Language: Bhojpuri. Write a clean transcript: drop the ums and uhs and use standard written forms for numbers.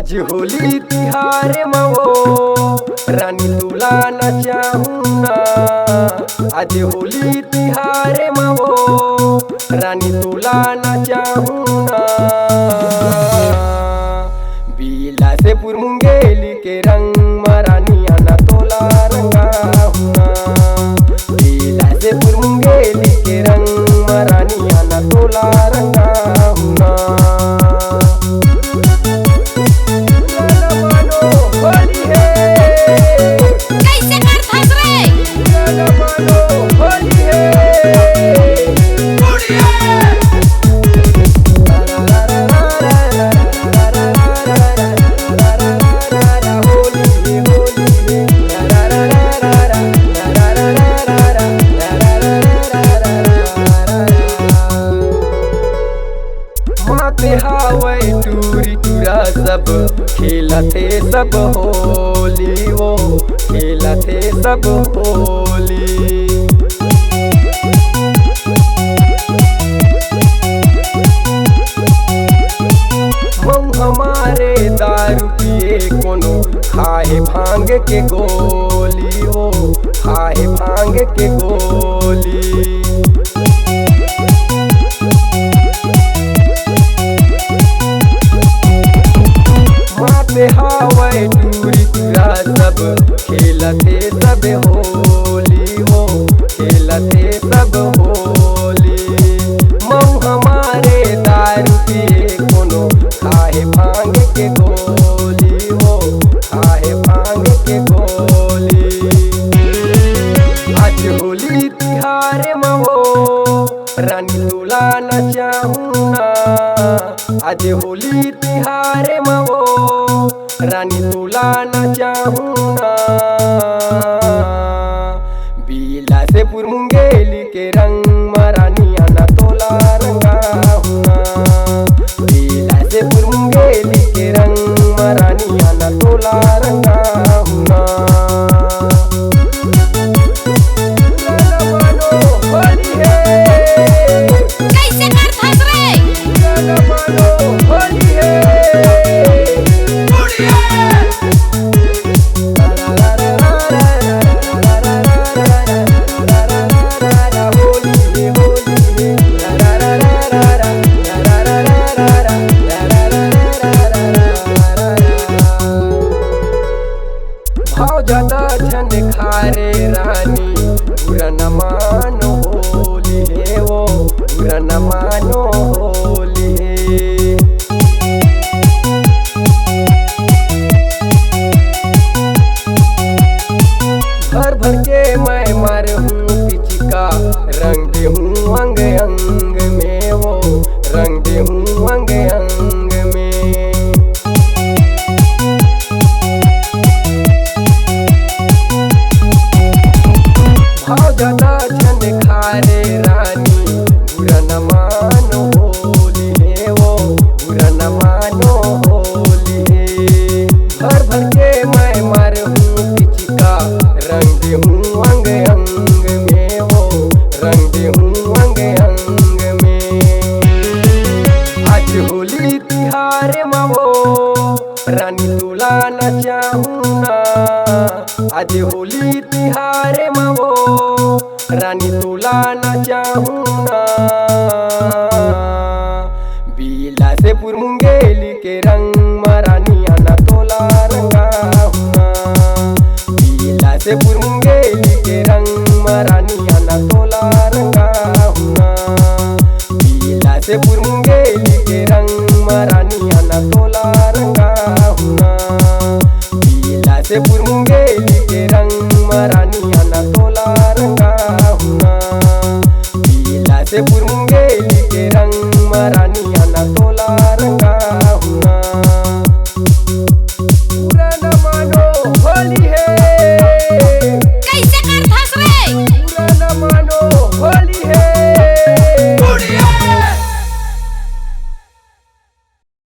आज होली तिहार मवो रानी तुला न चाहूना। आज होली तिहार मवो रानी तुला न चाहूना। बीला से पुरमुंगेली के रंग मरानी आना तोला रंगा हुना। बीला से पुरमुंगेली के रंग मरानी आना तोला रंगा हुना। हावै टूरी टूरा सब खेलते सब होली वो खेलते सब होली। हमारे दारू पिए कोनो खाए भांग के गोली वो खाए भांग के गोली। हावै टूरी टूरा सब खेलते सब होली वो खेलते सब होली। मऊ हमारे दारू पिए कोनो खाए भांग के गोली वो खाए भांग के गोली। आज होली तिहार मवो रानी तुला न चाहूना। आज होली तिहार मवो रानी तुला न चाहूना। बीला से पुरमुंगेली के रंग मरानी आना तोला रंगा हुना। बीला से पुरमुंगेली के रंग मरानी आना तोला रंगा हुना। भाव ज्यादा झन खारे रानी बुरा न मानो होली है वो बुरा न मानो होली है। भर भर के मैं मार हूँ पिचिका रंग दे हूँ अंग अंग में वो रंग दे हूँ अंग अंग में। भाव ज्यादा झन खारे रानी बुरा न मानो होली है वो बुरा न मानो होली है। भर भर के मैं मार हूँ पिचिका रंग दे हूँ अंग अंग में वो रंग दे हूँ अंग अंग में। आज होली तिहार मवो रानी तुला न चाहूना। आज होली तिहार मवो रानी तुला न चाहूना। बीला से पुरमुंगेली के रंग मरानी आना तोला रंगा हुना। बीला से पुरमुंगेली के रंग मरानी आना तोला रंगा हुना। बीला से पुरमुंगेली के रंग मरानी आना तोला रंगा हुना। बीला से पुरमुंगेली के रंग मरानी आना तोला रंगा हुना। बीला से